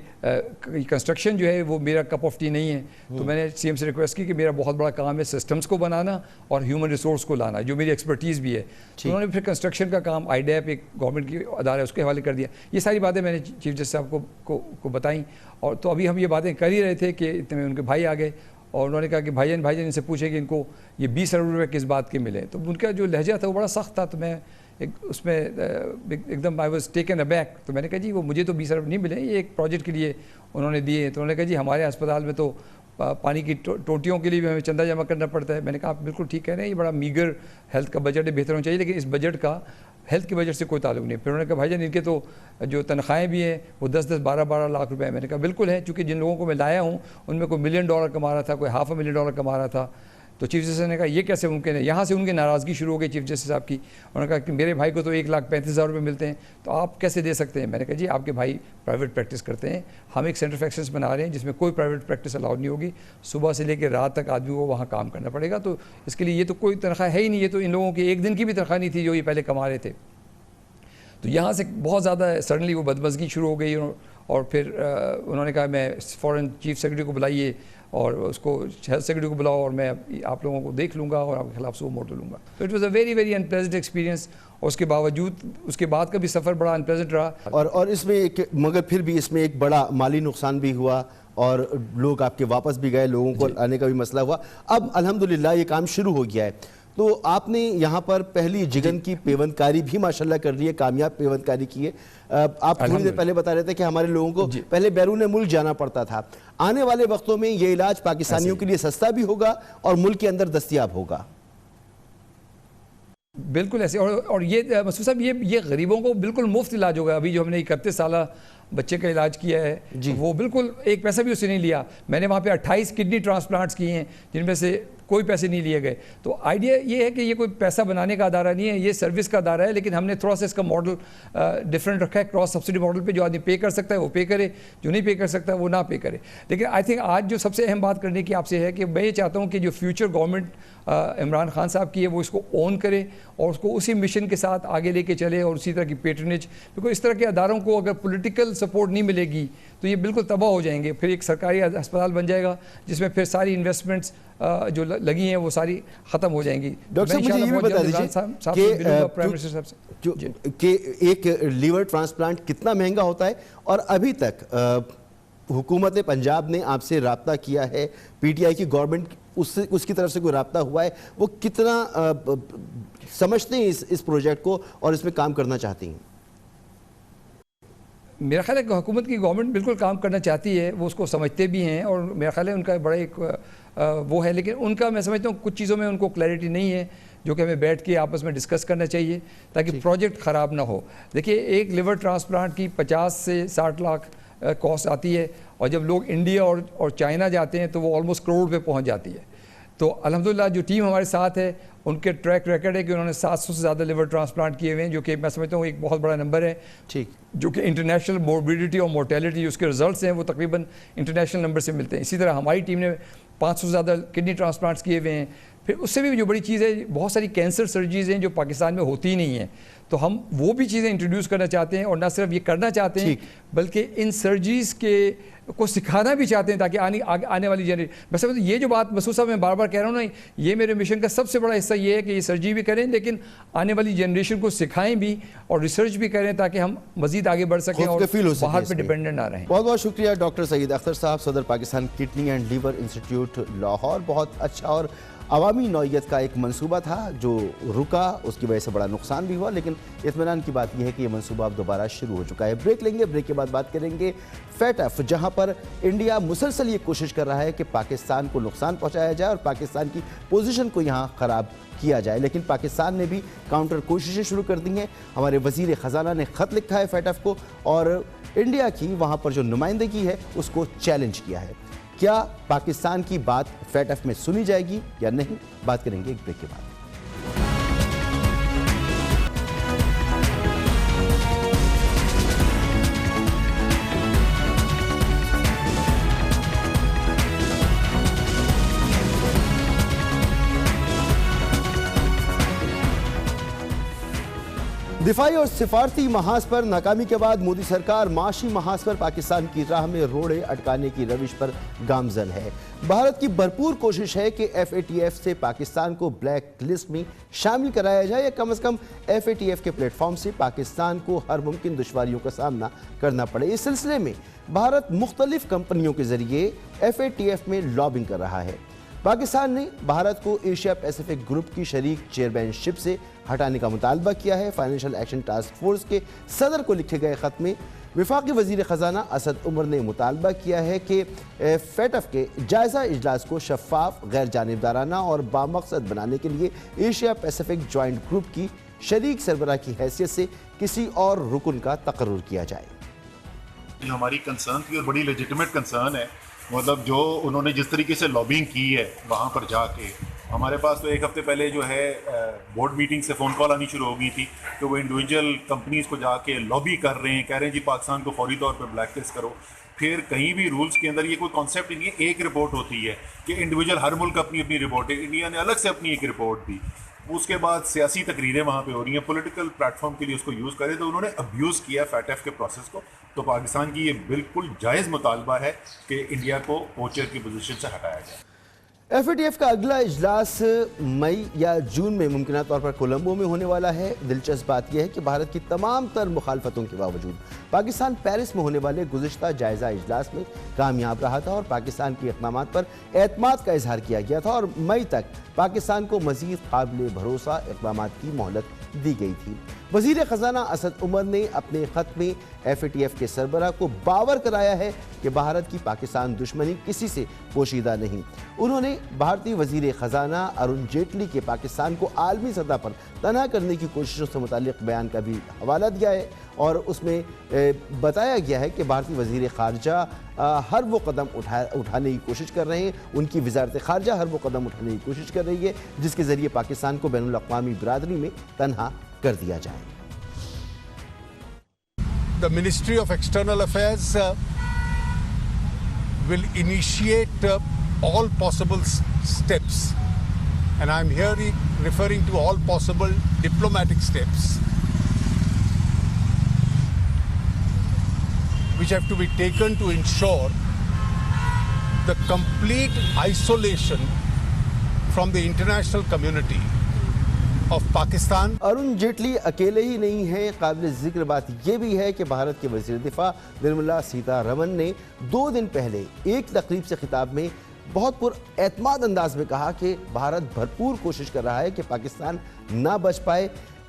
کنسٹرکشن جو ہے وہ میرا کپ آف ٹی نہیں ہے. تو میں نے سی ایم سے ریکویسٹ کی کہ میرا بہت بڑا کام ہے سسٹمز کو بنانا اور ہیومن ریسورس کو لانا، جو میری ایکسپرٹیز بھی ہے. تو انہوں نے پھر کنسٹرکشن کا کام آئی ڈیپ ایک گورنمنٹ کی ادارہ ہے اس کے حوالے کر دیا. یہ ساری باتیں میں نے چیف جسٹس صاحب کو بتائیں. اور تو ابھی ہم یہ باتیں کر ہی رہے تھے کہ اتنے میں ان کے بھائی آ گئے اور انہوں نے کہا کہ بھائی جان ان سے پوچھیں کہ ان کو یہ 20 ارب روپے کس بات کے ملے. تو ان کا جو لہجہ تھا وہ بڑا سخت تھا. تو میں اس میں ایک دم I was taken aback. تو میں نے کہا جی وہ مجھے تو 20 ارب نہیں ملے، یہ ایک پروجیکٹ کے لیے انہوں نے دیے. تو انہوں نے کہا جی ہمارے اسپتال میں تو پانی کی ٹوٹیوں کے لیے بھی ہمیں چندہ جمع کرنا پڑتا ہے. میں نے کہا آپ بالکل ٹھیک کہہ رہے ہیں، یہ بڑا میگر ہیلتھ کا بجٹ ہے، بہتر ہونا چاہیے، لیکن اس بجٹ کا ہیلتھ کے بجٹ سے کوئی تعلق نہیں. پھر انہوں نے کہا بھائی جان ان کے تو جو تنخواہیں بھی ہیں وہ 10-10 12-12 لاکھ روپے ہیں. میں نے کہا بالکل ہے، چونکہ جن لوگوں کو میں لایا ہوں ان میں کوئی $1 ملین کما رہا تھا، کوئی $500,000 کما رہا تھا. تو چیف جسٹس نے کہا یہ کیسے ممکن ہے. یہاں سے ان کی ناراضگی شروع ہو گئی چیف جسٹس صاحب کی. انہوں نے کہا کہ میرے بھائی کو تو 1,35,000 روپے ملتے ہیں، تو آپ کیسے دے سکتے ہیں. میں نے کہا جی آپ کے بھائی پرائیویٹ پریکٹس کرتے ہیں، ہم ایک سینٹر آف ایکسلنس بنا رہے ہیں جس میں کوئی پرائیویٹ پریکٹس الاؤڈ نہیں ہوگی. صبح سے لے کے رات تک آدمی کو وہاں کام کرنا پڑے گا. تو اس کے لیے یہ تو کوئی تنخواہ ہے ہی نہیں. یہ تو ان لوگوں کی ایک دن کی بھی تنخواہ نہیں تھی جو یہ پہلے کما رہے تھے. تو یہاں سے بہت زیادہ سڈنلی وہ بدمزگی شروع ہو گئی. اور پھر انہوں نے کہا میں فوراً چیف سیکرٹری کو بلائیے اور اس کو ہیلتھ سیکرٹری کو بلاؤ اور میں آپ لوگوں کو دیکھ لوں گا اور آپ کے خلاف سو موٹو لوں گا. تو it was a very very unpleasant experience. اور اس کے باوجود اس کے بعد کا بھی سفر بڑا انپلیزنٹ رہا. اور اس میں ایک مگر پھر بھی اس میں ایک بڑا مالی نقصان بھی ہوا اور لوگ آپ کے واپس بھی گئے، لوگوں کو آنے کا بھی مسئلہ ہوا. اب الحمدللہ یہ کام شروع ہو گیا ہے. تو آپ نے یہاں پر پہلی جگن کی پیوند کاری بھی ماشاءاللہ کر لی ہے، کامیاب پیوند کاری کی ہے. آپ تھوڑی دیر پہلے بتا رہے تھے کہ ہمارے لوگوں کو پہلے بیرون ملک جانا پڑتا تھا. آنے والے وقتوں میں یہ علاج پاکستانیوں کے لیے سستا بھی ہوگا اور ملک کے اندر دستیاب ہوگا. بالکل ایسے. اور یہ مسعود صاحب یہ غریبوں کو بالکل مفت علاج ہوگا. ابھی جو ہم نے 31 سالہ بچے کا علاج کیا ہے وہ بالکل ایک پیسہ بھی اسے نہیں لیا. میں نے وہاں پہ 28 کڈنی ٹرانسپلانٹس کیے ہیں جن میں سے کوئی پیسے نہیں لیے گئے. تو آئیڈیا یہ ہے کہ یہ کوئی پیسہ بنانے کا ادارہ نہیں ہے، یہ سروس کا ادارہ ہے. لیکن ہم نے تھوڑا سا اس کا ماڈل ڈفرینٹ رکھا ہے، کراس سبسڈی ماڈل پہ. جو آدمی پے کر سکتا ہے وہ پے کرے، جو نہیں پے کر سکتا وہ نہ پے کرے. لیکن آئی تھنک آج جو سب سے اہم بات کرنے کی آپ سے ہے کہ میں یہ چاہتا ہوں کہ جو فیوچر گورنمنٹ عمران خان صاحب کی ہے وہ اس کو اون کرے اور اس کو اسی مشن کے ساتھ آگے لے کے چلے اور اسی طرح کی پیٹرنیج. کیونکہ اس طرح کے اداروں کو اگر پولیٹیکل سپورٹ نہیں ملے گی تو یہ بالکل تباہ ہو جائیں گے. پھر ایک سرکاری اسپتال بن جائے گا جس میں پھر ساری انویسٹمنٹس جو لگی ہیں وہ ساری ختم ہو جائیں گی. ڈاکٹر صاحب مجھے یہ بھی بتا دیجیے کہ ایک لیور ٹرانسپلانٹ کتنا مہنگا ہوتا ہے اور ابھی تک حکومت پنجاب نے آپ سے رابطہ کیا ہے، پی ٹی آئی کی گورنمنٹ اس کی طرف سے کوئی رابطہ ہوا ہے، وہ کتنا سمجھتے ہیں اس پروجیکٹ کو اور اس میں کام کرنا چاہتی ہیں؟ میرا خیال ہے کہ حکومت کی گورنمنٹ بالکل کام کرنا چاہتی ہے، وہ اس کو سمجھتے بھی ہیں اور میرا خیال ہے ان کا بڑا ایک وہ ہے. لیکن ان کا میں سمجھتا ہوں کچھ چیزوں میں ان کو کلیئرٹی نہیں ہے جو کہ ہمیں بیٹھ کے آپس میں ڈسکس کرنا چاہیے تاکہ پروجیکٹ خراب نہ ہو. دیکھیے ایک لیور ٹرانسپلانٹ کی 50 سے 60 لاکھ کاسٹ آتی ہے اور جب لوگ انڈیا اور چائنا جاتے ہیں تو وہ آلموسٹ کروڑ پہ پہنچ جاتی ہے. تو الحمدللہ جو ٹیم ہمارے ساتھ ہے ان کے ٹریک ریکارڈ ہے کہ انہوں نے 700 سے زیادہ لیور ٹرانسپلانٹ کیے ہوئے ہیں، جو کہ میں سمجھتا ہوں ایک بہت بڑا نمبر ہے. ٹھیک. جو کہ انٹرنیشنل موربیڈیٹی اور مورٹیلٹی جو اس کے رزلٹس ہیں وہ تقریباً انٹرنیشنل نمبر سے ملتے ہیں. اسی طرح ہماری ٹیم نے 500 سے زیادہ کڈنی ٹرانسپلانٹس کیے ہوئے ہیں. پھر اس سے بھی جو بڑی چیز ہے بہت ساری کینسر سرجریز ہیں جو پاکستان میں ہوتی ہی نہیں ہیں، تو ہم وہ بھی چیزیں انٹروڈیوس کرنا چاہتے ہیں، اور نہ صرف یہ کرنا چاہتے ہیں بلکہ ان سرجریز کو سکھانا بھی چاہتے ہیں تاکہ آنے والی جنریشن. بس یہ جو بات مسعود صاحب میں بار بار کہہ رہا ہوں نا، یہ میرے مشن کا سب سے بڑا حصہ یہ ہے کہ یہ سرجری بھی کریں لیکن آنے والی جنریشن کو سکھائیں بھی اور ریسرچ بھی کریں تاکہ ہم مزید آگے بڑھ سکیں اور باہر پہ ڈیپینڈنٹ نہ رہیں. بہت بہت شکریہ ڈاکٹر سعید اختر صاحب، صدر Pakistan kidney and liver institute Lahore. بہت اچھا اور عوامی نوعیت کا ایک منصوبہ تھا جو رکا، اس کی وجہ سے بڑا نقصان بھی ہوا، لیکن اطمینان کی بات یہ ہے کہ یہ منصوبہ اب دوبارہ شروع ہو چکا ہے. بریک لیں گے، بریک کے بعد بات کریں گے فیٹ ایف، جہاں پر انڈیا مسلسل یہ کوشش کر رہا ہے کہ پاکستان کو نقصان پہنچایا جائے اور پاکستان کی پوزیشن کو یہاں خراب کیا جائے، لیکن پاکستان نے بھی کاؤنٹر کوششیں شروع کر دی ہیں. ہمارے وزیر خزانہ نے خط لکھا ہے فیٹ ایف کو اور انڈیا کی وہاں پر جو نمائندگی ہے اس کو چیلنج کیا ہے. کیا پاکستان کی بات فیٹ ایف میں سنی جائے گی یا نہیں؟ بات کریں گے ایک بریک کے بعد. دفاعی اور سفارتی محاذ پر ناکامی کے بعد مودی سرکار معاشی محاذ پر پاکستان کی راہ میں روڑے اٹکانے کی روش پر گامزن ہے. بھارت کی بھرپور کوشش ہے کہ ایف اے ٹی ایف سے پاکستان کو بلیک لسٹ میں شامل کرایا جائے یا کم از کم ایف اے ٹی ایف کے پلیٹ فارم سے پاکستان کو ہر ممکن دشواریوں کا سامنا کرنا پڑے. اس سلسلے میں بھارت مختلف کمپنیوں کے ذریعے ایف اے ٹی ایف میں لابنگ کر رہا ہے. پاکستان نے بھارت کو ایشیا پیسیفک گروپ کی شریک چیئرمین شپ سے ہٹانے کا مطالبہ کیا ہے. فائنینشل ایکشن ٹاسک فورس کے صدر کو لکھے گئے خط میں وفاقی وزیر خزانہ اسد عمر نے مطالبہ کیا ہے کہ فیٹ ایف کے جائزہ اجلاس کو شفاف، غیر جانبدارانہ اور بامقصد بنانے کے لیے ایشیا پیسیفک جوائنٹ گروپ کی شریک سربراہ کی حیثیت سے کسی اور رکن کا تقرر کیا جائے. یہ ہماری کنسرن تھی اور بڑی لیجیٹمیٹ کنسرن ہے. مطلب جو انہوں نے جس طریقے سے لابنگ کی ہے وہاں پر جا کے، ہمارے پاس تو ایک ہفتے پہلے جو ہے بورڈ میٹنگ سے فون کال آنی شروع ہو گئی تھی کہ وہ انڈیویجول کمپنیز کو جا کے لابی کر رہے ہیں، کہہ رہے ہیں جی پاکستان کو فوری طور پہ بلیک لسٹ کرو. پھر کہیں بھی رولز کے اندر یہ کوئی کانسیپٹ نہیں ہے، ایک رپورٹ ہوتی ہے کہ انڈیویجول ہر ملک اپنی اپنی رپورٹ ہے. انڈیا نے الگ سے اپنی ایک رپورٹ دی. اس کے بعد سیاسی تقریریں وہاں پہ ہو رہی ہیں، پولیٹیکل پلیٹ فارم کے لیے اس کو یوز کرے، تو انہوں نے ابیوز کیا فیٹ ایف کے پروسیس کو. تو پاکستان کی یہ بالکل جائز مطالبہ ہے کہ انڈیا کو پوچر کی پوزیشن سے ہٹایا جائے. ایف اے ٹی ایف کا اگلا اجلاس مئی یا جون میں ممکنہ طور پر کولمبو میں ہونے والا ہے. دلچسپ بات یہ ہے کہ بھارت کی تمام تر مخالفتوں کے باوجود پاکستان پیرس میں ہونے والے گزشتہ جائزہ اجلاس میں کامیاب رہا تھا اور پاکستان کے اقدامات پر اعتماد کا اظہار کیا گیا تھا اور مئی تک پاکستان کو مزید قابل بھروسہ اقدامات کی مہلت دی گئی تھی. وزیر خزانہ اسد عمر نے اپنے خط میں ایف اے ٹی ایف کے سربراہ کو باور کرایا ہے کہ بھارت کی پاکستان دشمنی کسی سے پوشیدہ نہیں. انہوں نے بھارتی وزیر خزانہ ارون جیٹلی کے پاکستان کو عالمی سطح پر تنہا کرنے کی کوششوں سے متعلق بیان کا بھی حوالہ دیا ہے اور اس میں بتایا گیا ہے کہ بھارتی وزیر خارجہ ہر وہ قدم اٹھانے کی کوشش کر رہے ہیں، ان کی وزارت خارجہ ہر وہ قدم اٹھانے کی کوشش کر رہی ہے جس کے ذریعے پاکستان کو بین الاقوامی برادری میں تنہا کر دیا جائے. The Ministry of External Affairs will initiate all possible steps, and I'm here referring to all possible diplomatic steps which have to be taken to ensure the complete isolation from the international community of Pakistan. Arun Jaitley اکیلے ہی نہیں ہیں. قابل ذکر بات یہ بھی ہے کہ بھارت کے وزیر دفاع نرملا سیتا رمن نے 2 دن پہلے ایک تقریب سے خطاب میں بہت پر اعتماد انداز میں کہا کہ بھارت بھرپور کوشش کر رہا ہے کہ پاکستان نہ بچ پائے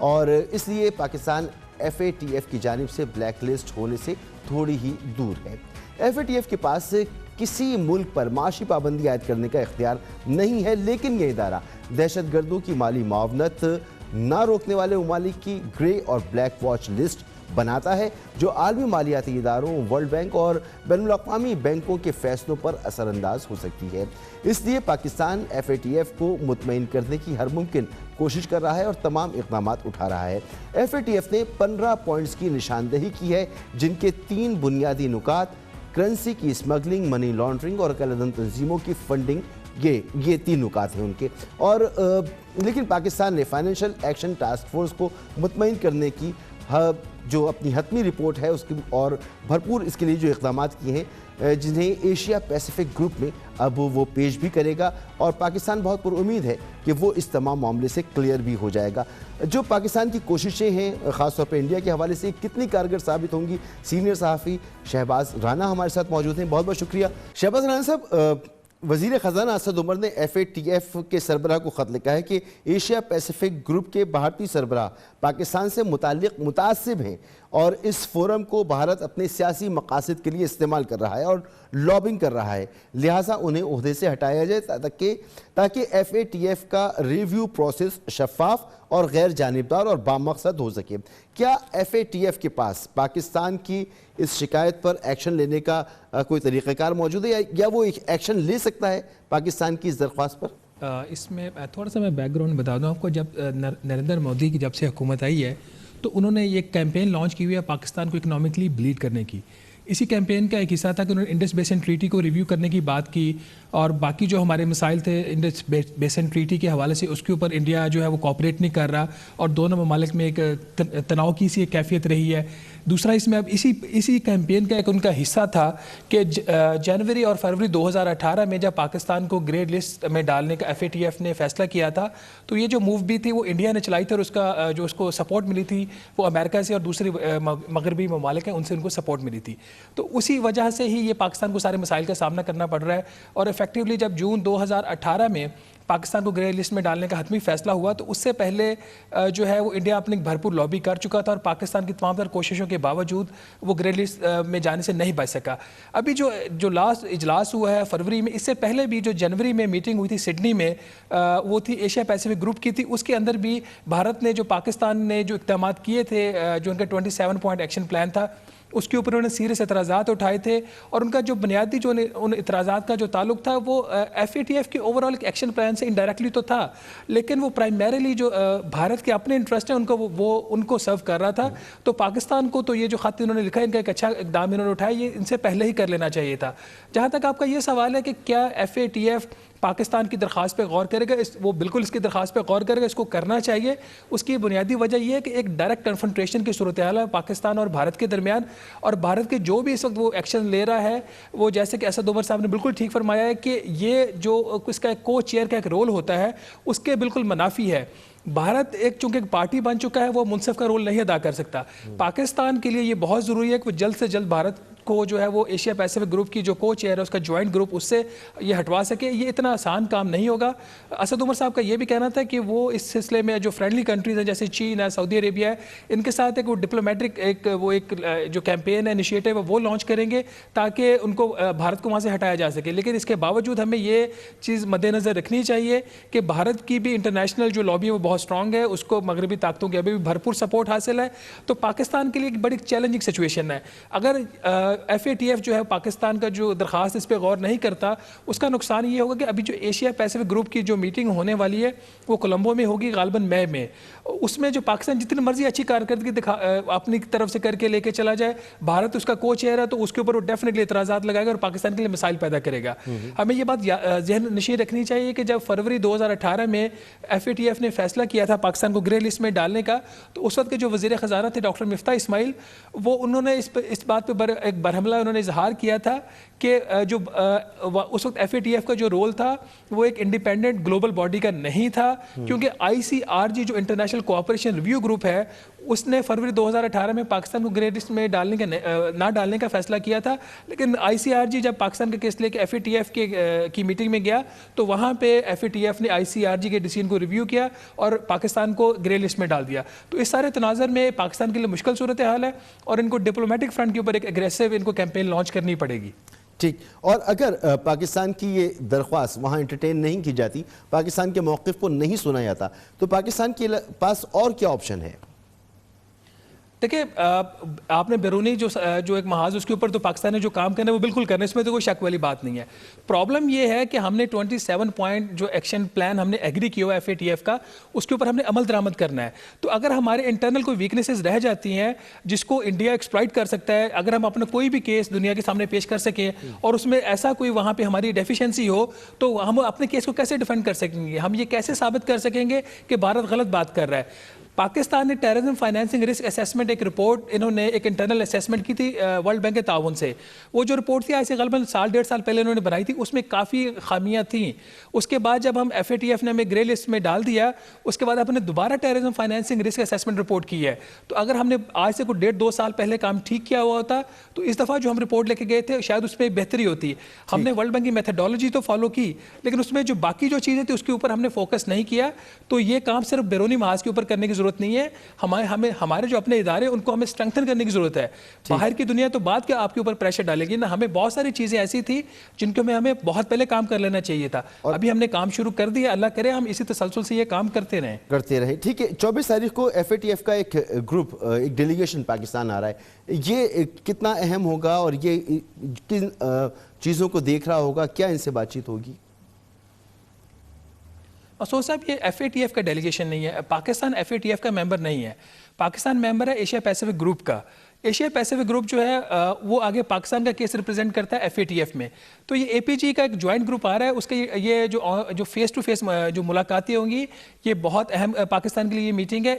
اور اس لیے Pakistan F A T F کی جانب سے بلیک لسٹ ہونے سے تھوڑی ہی دور ہے. ایف اے ٹی ایف کے پاس کسی ملک پر معاشی پابندی عائد کرنے کا اختیار نہیں ہے، لیکن یہ ادارہ دہشت گردوں کی مالی معاونت نہ روکنے والے ممالک کی گرے اور بلیک واچ لسٹ بناتا ہے جو عالمی مالیاتی اداروں، ورلڈ بینک اور بین الاقوامی بینکوں کے فیصلوں پر اثر انداز ہو سکتی ہے. اس لیے Pakistan F A T F کو مطمئن کرنے کی ہر ممکن کوشش کر رہا ہے اور تمام اقدامات اٹھا رہا ہے. ایف اے ٹی ایف نے 15 پوائنٹس کی نشاندہی کی ہے جن کے 3 بنیادی نکات کرنسی کی اسمگلنگ، منی لانڈرنگ اور کالعدم تنظیموں کی فنڈنگ یہ 3 نکات ہیں ان کے. اور لیکن پاکستان نے فائنینشیل ایکشن ٹاسک فورس کو مطمئن کرنے کی جو اپنی حتمی رپورٹ ہے اس کی اور بھرپور اس کے لیے جو اقدامات کیے ہیں جنہیں ایشیا پیسیفک گروپ میں اب وہ پیش بھی کرے گا, اور پاکستان بہت پر امید ہے کہ وہ اس تمام معاملے سے کلیئر بھی ہو جائے گا. جو پاکستان کی کوششیں ہیں خاص طور پہ انڈیا کے حوالے سے کتنی کارگر ثابت ہوں گی, سینئر صحافی شہباز رانا ہمارے ساتھ موجود ہیں. بہت بہت شکریہ شہباز رانا صاحب. وزیر خزانہ اسد عمر نے FATF کے سربراہ کو خط لکھا ہے کہ ایشیا پیسیفک گروپ کے بھارتی سربراہ پاکستان سے متعلق متعصب ہیں اور اس فورم کو بھارت اپنے سیاسی مقاصد کے لیے استعمال کر رہا ہے اور لابنگ کر رہا ہے, لہٰذا انہیں عہدے سے ہٹایا جائے تاکہ FATF کا ریویو پروسیس شفاف اور غیر جانبدار اور بامقصد ہو سکے. کیا FATF کے پاس پاکستان کی اس شکایت پر ایکشن لینے کا کوئی طریقہ کار موجود ہے یا وہ ایکشن لے سکتا ہے پاکستان کی اس درخواست پر؟ اس میں تھوڑا سا میں بیک گراؤنڈ بتا دوں آپ کو. جب نریندر مودی کی جب سے حکومت آئی ہے تو انہوں نے یہ کیمپین لانچ کی ہوئی ہے پاکستان کو اکنامکلی بلیڈ کرنے کی. اسی کیمپین کا ایک حصہ تھا کہ انہوں نے انڈس بیسن ٹریٹی کو ریویو کرنے کی بات کی, اور باقی جو ہمارے مسائل تھے انڈس بیسن ٹریٹی کے حوالے سے اس کے اوپر انڈیا جو ہے وہ کوآپریٹ نہیں کر رہا, اور دونوں ممالک میں ایک تناؤ کی سی ایک کیفیت رہی ہے. دوسرا اس میں اب اسی کیمپین کا ایک ان کا حصہ تھا کہ جنوری اور فروری 2018 میں جب پاکستان کو گرے لسٹ میں ڈالنے کا FATF نے فیصلہ کیا تھا تو یہ جو موو بھی تھی وہ انڈیا نے چلائی تھی, اور اس کا جو اس کو سپورٹ ملی تھی وہ امریکہ سے اور دوسری مغربی ممالک ہیں ان سے ان کو سپورٹ ملی تھی. تو اسی وجہ سے ہی یہ پاکستان کو سارے مسائل کا سامنا کرنا پڑ رہا ہے. اور ایفیکٹیولی جب جون 2018 میں پاکستان کو گرے لسٹ میں ڈالنے کا حتمی فیصلہ ہوا تو اس سے پہلے جو ہے وہ انڈیا اپنی بھرپور لابی کر چکا تھا, اور پاکستان کی تمام تر کوششوں کے باوجود وہ گرے لسٹ میں جانے سے نہیں بچ سکا. ابھی جو لاسٹ اجلاس ہوا ہے فروری میں, اس سے پہلے بھی جو جنوری میں میٹنگ ہوئی تھی سڈنی میں, وہ تھی ایشیا پیسیفک گروپ کی تھی. اس کے اندر بھی بھارت نے جو پاکستان نے جو اقدامات کیے تھے, جو ان کا 27 پوائنٹ ایکشن پلان تھا, اس کے اوپر انہوں نے سیریس اعتراضات اٹھائے تھے, اور ان کا جو بنیادی جو ان اعتراضات کا جو تعلق تھا وہ FATF کے اوور آل ایکشن پلان سے انڈائریکٹلی تو تھا, لیکن وہ پرائمریلی جو بھارت کے اپنے انٹرسٹ ہیں وہ ان کو سرو کر رہا تھا. تو پاکستان کو تو یہ جو خط انہوں نے لکھا ہے ان کا ایک اچھا اقدام انہوں نے اٹھایا, یہ ان سے پہلے ہی کر لینا چاہیے تھا. جہاں تک آپ کا یہ سوال ہے کہ کیا FATF پاکستان کی درخواست پہ غور کرے گا, وہ بالکل اس کی درخواست پہ غور کرے گا, اس کو کرنا چاہیے. اس کی بنیادی وجہ یہ ہے کہ ایک ڈائریکٹ کنفرنٹریشن کی صورتحال ہے پاکستان اور بھارت کے درمیان, اور بھارت کے جو بھی اس وقت وہ ایکشن لے رہا ہے وہ جیسے کہ اسد عمر صاحب نے بالکل ٹھیک فرمایا ہے کہ یہ جو اس کا ایک کو چیئر کا ایک رول ہوتا ہے اس کے بالکل منافی ہے. بھارت چونکہ ایک پارٹی بن چکا ہے, وہ منصف کا رول نہیں ادا کر سکتا. پاکستان کے لیے یہ بہت ضروری ہے کہ وہ جلد سے جلد بھارت کو جو ہے وہ ایشیا پیسیفک گروپ کی جو کو چیئر ہے اس کا جوائنٹ گروپ اس سے یہ ہٹوا سکے. یہ اتنا آسان کام نہیں ہوگا. اسد عمر صاحب کا یہ بھی کہنا تھا کہ وہ اس سلسلے میں جو فرینڈلی کنٹریز ہیں جیسے چین ہے, سعودی عربیہ ہے, ان کے ساتھ ایک وہ ڈپلومیٹک ایک جو کیمپین ہے, انیشیٹو ہے, وہ لانچ کریں گے تاکہ ان کو بھارت کو وہاں سے ہٹایا جا سکے. لیکن اس کے باوجود ہمیں یہ چیز مد نظر رکھنی چاہیے کہ بھارت کی بھی انٹرنیشنل جو لابی ہے وہ بہت اسٹرانگ ہے, اس کو مغربی طاقتوں کی ابھی بھی بھرپور سپورٹ حاصل ہے. تو پاکستان کے لیے ایک بڑی چیلنجنگ سچویشن ہے. اگر FATF جو ہے پاکستان کا جو درخواست اس پہ غور نہیں کرتا, اس کا نقصان یہ ہوگا کہ ابھی جو ایشیا پیسیفک گروپ کی جو میٹنگ ہونے والی ہے وہ کولمبو میں ہوگی غالباً مئی میں. اس میں جو پاکستان جتنی مرضی اچھی کارکردگی اپنی طرف سے کر کے لے کے چلا جائے, بھارت اس کا کو چیئر ہے تو اس کے اوپر وہ ڈیفینیٹلی اعتراضات لگائے گا اور پاکستان کے لیے مسائل پیدا کرے گا. ہمیں یہ بات ذہن نشین رکھنی چاہیے کہ جب فروری 2018 میں FATF نے فیصلہ کیا تھا پاکستان کو گرے لسٹ میں ڈالنے کا, تو اس وقت کے جو وزیر خزانہ تھے ڈاکٹر مفتاح اسماعیل, وہ انہوں نے اس بات پہ ایک برہملہ انہوں نے اظہار کیا تھا کہ جو اس وقت FATF کا جو رول تھا وہ ایک انڈیپینڈنٹ گلوبل باڈی کا نہیں تھا, کیونکہ ICRG جو انٹرنیشنل کوآپریشن ریویو گروپ ہے اس نے فروری 2018 میں پاکستان کو گرے لسٹ میں نہ ڈالنے کا فیصلہ کیا تھا. لیکن ICRG جب پاکستان کا کیس لے کے FATF کی میٹنگ میں گیا تو وہاں پہ FATF نے ICRG کے ڈیسیژن کو ریویو کیا اور پاکستان کو گرے لسٹ میں ڈال دیا. تو اس سارے تناظر میں پاکستان کے لیے مشکل صورتحال ہے اور ان کو ڈپلومیٹک فرنٹ کے اوپر ایک اگریسو ان کو کیمپین لانچ کرنی پڑے گی. ٹھیک. اور اگر پاکستان کی یہ درخواست وہاں انٹرٹین نہیں کی جاتی, پاکستان کے موقف کو نہیں سنا جاتا, تو پاکستان کے پاس اور کیا آپشن ہے؟ دیکھیں آپ نے بیرونی جو ایک محاذ اس کے اوپر تو پاکستان نے جو کام کرنا ہے وہ بالکل کرنا ہے، اس میں تو کوئی شک والی بات نہیں ہے. پرابلم یہ ہے کہ ہم نے 27 پوائنٹ جو ایکشن پلان ہم نے ایگری کیا ہوا ہے FATF کا، اس کے اوپر ہم نے عمل درآمد کرنا ہے. تو اگر ہمارے انٹرنل کوئی ویکنیسز رہ جاتی ہیں جس کو انڈیا ایکسپلائٹ کر سکتا ہے، اگر ہم اپنا کوئی بھی کیس دنیا کے سامنے پیش کر سکیں اور اس میں ایسا کوئی وہاں پہ ہماری ڈیفیشنسی ہو، تو ہم اپنے کیس کو کیسے ڈیفینڈ کر سکیں گے؟ ہم یہ کیسے ثابت کر سکیں گے کہ بھارت غلط بات کر رہا ہے؟ پاکستان نے ٹیررزم فائنینسنگ رسک اسیسمنٹ ایک رپورٹ انہوں نے ایک انٹرنل اسیسمنٹ کی تھی ورلڈ بینک کے تعاون سے. وہ جو رپورٹ تھی آج سے غالباً 1.5 سال پہلے انہوں نے بنائی تھی، اس میں کافی خامیاں تھیں. اس کے بعد جب ہم FATF نے ہمیں گرے لسٹ میں ڈال دیا، اس کے بعد ہم نے دوبارہ terrorism financing risk assessment report کی ہے. تو اگر ہم نے آج سے کوئی 1.5-2 سال پہلے کام ٹھیک کیا ہوا ہوتا تو اس دفعہ جو ہم رپورٹ لے کے گئے تھے شاید اس میں بہتری ہوتی. ہم نے ورلڈ بینک کی میتھڈالوجی تو فالو کی، لیکن اس میں جو باقی جو چیزیں تھیں اس کے اوپر ہم نے فوکس نہیں کیا. تو یہ کام صرف بیرونی محاذ کے اوپر کرنے کی ضرورت نہیں ہے، ہمارے جو اپنے ادارے ان کو ہمیں اسٹرینتھن کرنے کی ضرورت ہے. باہر کی دنیا تو بات کیا آپ کے اوپر پریشر ڈالے گی نا، ہمیں بہت ساری چیزیں ایسی تھی جن کو ہمیں بہت پہلے کام کر لینا چاہیے تھا. ابھی ہم نے کام شروع کر دیا، اللہ کرے ہم اسی تسلسل سے یہ کام کرتے رہیں. ٹھیک ہے. 24 تاریخ کو FATF کا ایک گروپ، ایک ڈیلیگیشن پاکستان آ رہا ہے. یہ کتنا اہم ہوگا اور یہ کن چیزوں کو دیکھ رہا ہوگا؟ کیا ان سے بات چیت ہوگی؟ مسعود صاحب، یہ FATF کا ڈیلیگیشن نہیں ہے. پاکستان FATF کا ممبر نہیں ہے. پاکستان ممبر ہے ایشیا پیسیفک گروپ کا. ایشیا پیسیفک گروپ جو ہے وہ آگے پاکستان کا کیس ریپرزینٹ کرتا ہے FATF میں. تو یہ APG کا ایک جوائنٹ گروپ آ رہا ہے. اس کا یہ جو فیس ٹو فیس جو ملاقاتیں ہوں گی یہ بہت اہم پاکستان کے لیے یہ میٹنگ ہے.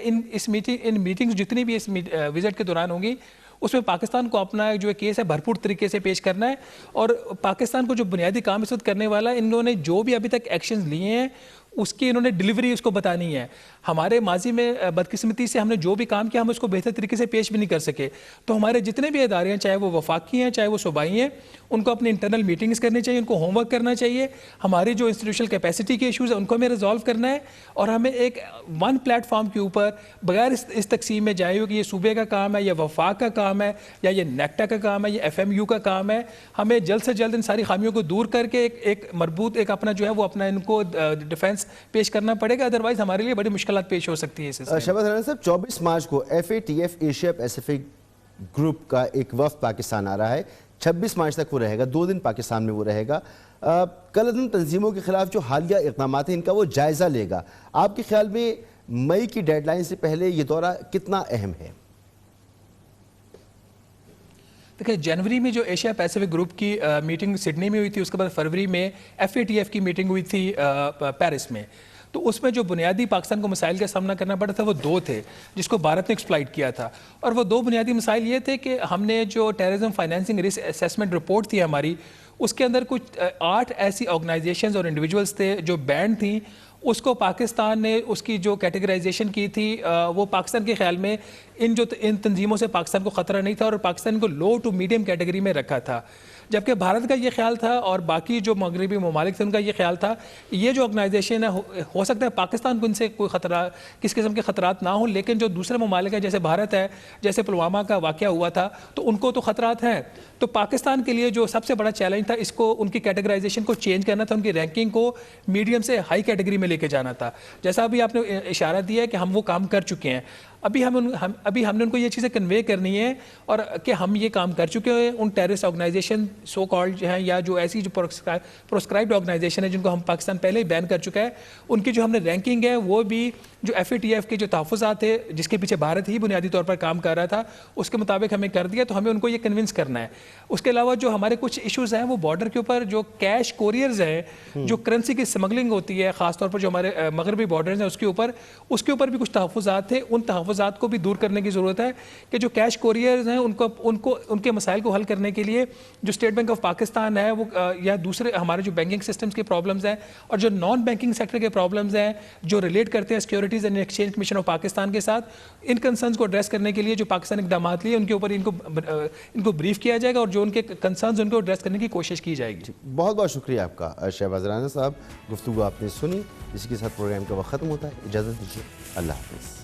ان میٹنگز جتنی بھی اس وزٹ کے دوران ہوں گی اس میں پاکستان کو اپنا جو کیس ہے بھرپور طریقے سے پیش کرنا ہے. اور پاکستان کو جو بنیادی کام اس وقت کرنے والا ہے، انہوں نے جو بھی ابھی تک ایکشنز لیے ہیں اس کی انہوں نے ڈلیوری اس کو بتانی ہے. ہمارے ماضی میں بدقسمتی سے ہم نے جو بھی کام کیا ہم اس کو بہتر طریقے سے پیش بھی نہیں کر سکے. تو ہمارے جتنے بھی ادارے ہیں، چاہے وہ وفاقی ہیں چاہے وہ صوبائی ہیں، ان کو اپنی انٹرنل میٹنگز کرنی چاہیے، ان کو ہوم ورک کرنا چاہیے. ہماری جو انسٹیٹیوشنل کیپیسٹی کے ایشوز ہیں ان کو ہمیں ریزالو کرنا ہے، اور ہمیں ایک ون پلیٹ فارم کے اوپر بغیر اس تقسیم میں جائے ہو کہ یہ صوبے کا کام ہے یا وفاق کا کام ہے یا یہ نیکٹا کا کام ہے یا FMU کا کام ہے. ہمیں جلد سے جلد ان ساری خامیوں کو دور کر کے ایک مربوط ایک اپنا جو ہے وہ اپنا ان کو ڈیفینس پیش کرنا پڑے گا. ادروائز ہمارے لیے بڑی مشکلات پیش ہو سکتی ہے. شہباز رانا صاحب، 24 مارچ کو FATF ایشیا پیسیفک گروپ کا ایک وفد پاکستان آ رہا ہے. 26 مارچ تک وہ رہے گا، 2 دن پاکستان میں وہ رہے گا. کلعدم تنظیموں کے خلاف جو حالیہ اقدامات ہیں ان کا وہ جائزہ لے گا. آپ کے خیال میں مئی کی ڈیڈ لائن سے پہلے یہ دورہ کتنا اہم ہے؟ دیکھیں، جنوری میں جو ایشیا پیسیفک گروپ کی میٹنگ سڈنی میں ہوئی تھی، اس کے بعد فروری میں FATF کی میٹنگ ہوئی تھی پیرس میں. تو اس میں جو بنیادی پاکستان کو مسائل کا سامنا کرنا پڑا تھا وہ 2 تھے جس کو بھارت نے ایکسپلائٹ کیا تھا. اور وہ 2 بنیادی مسائل یہ تھے کہ ہم نے جو terrorism financing risk assessment report تھی ہماری، اس کے اندر کچھ 8 ایسی آرگنائزیشنز اور انڈیویجولز تھے جو بینڈ تھیں. اس کو پاکستان نے اس کی جو کیٹیگرائزیشن کی تھی وہ پاکستان کے خیال میں ان تنظیموں سے پاکستان کو خطرہ نہیں تھا اور پاکستان کو لو ٹو میڈیم کیٹیگری میں رکھا تھا. جبکہ بھارت کا یہ خیال تھا اور باقی جو مغربی ممالک تھے ان کا یہ خیال تھا یہ جو آرگنائزیشن ہے ہو سکتا ہے پاکستان کو ان سے کوئی خطرہ کس قسم کے خطرات نہ ہوں، لیکن جو دوسرے ممالک ہیں جیسے بھارت ہے، جیسے پلوامہ کا واقعہ ہوا تھا، تو ان کو تو خطرات ہیں. تو پاکستان کے لیے جو سب سے بڑا چیلنج تھا اس کو ان کی کیٹیگرائزیشن کو چینج کرنا تھا، ان کی رینکنگ کو میڈیم سے ہائی کیٹیگری میں لے کے جانا تھا. جیسا ابھی آپ نے اشارہ دیا ہے کہ ہم وہ کام کر چکے ہیں. ابھی ہم نے ان کو یہ چیزیں کنوے کرنی ہے اور کہ ہم یہ کام کر چکے ہیں. ان ٹیررسٹ آرگنائزیشن سو کالڈ جو ہیں یا جو ایسی جو پروسکرائبڈ آرگنائزیشن ہے جن کو ہم پاکستان پہلے ہی بین کر چکا ہے، ان کی جو ہم نے رینکنگ ہے وہ بھی جو FATF کے جو تحفظات تھے جس کے پیچھے بھارت ہی بنیادی طور پر کام کر رہا تھا اس کے مطابق ہمیں کر دیا. تو ہمیں ان کو یہ کنونس کرنا ہے. اس کے علاوہ جو ہمارے کچھ ایشوز ہیں وہ بارڈر کے اوپر جو کیش کوریئرز ہیں، جو کرنسی کی اسمگلنگ ہوتی ہے خاص طور پر جو ہمارے مغربی بارڈرز ہیں اس کے اوپر بھی کچھ تحفظات تھے. ان تحفظات کو بھی دور کرنے کی ضرورت ہے کہ جو کیش کوریئرز ہیں ان کے مسائل کو حل کرنے کے لیے جو اسٹیٹ بینک آف پاکستان ہے وہ یا دوسرے ہمارے جو بینکنگ سسٹمز کے پرابلمز ہیں اور جو نان بینکنگ سیکٹر کے پرابلمز ہیں جو ریلیٹ کرتے ہیں securities and exchange commission of Pakistan کے ساتھ، ان کنسرنز کو ایڈریس کرنے کے لیے جو پاکستان اقدامات لیے ان کے اوپر ان کو بریف کیا جائے گا اور جو ان کے کنسرنز ان کو ایڈریس کرنے کی کوشش کی جائے گی. بہت بہت شکریہ آپ کا شہباز رانا صاحب. گفتگو آپ نے سنی، اسی کے ساتھ پروگرام کا وقت ختم ہوتا ہے. اجازت دیجیے، اللہ حافظ.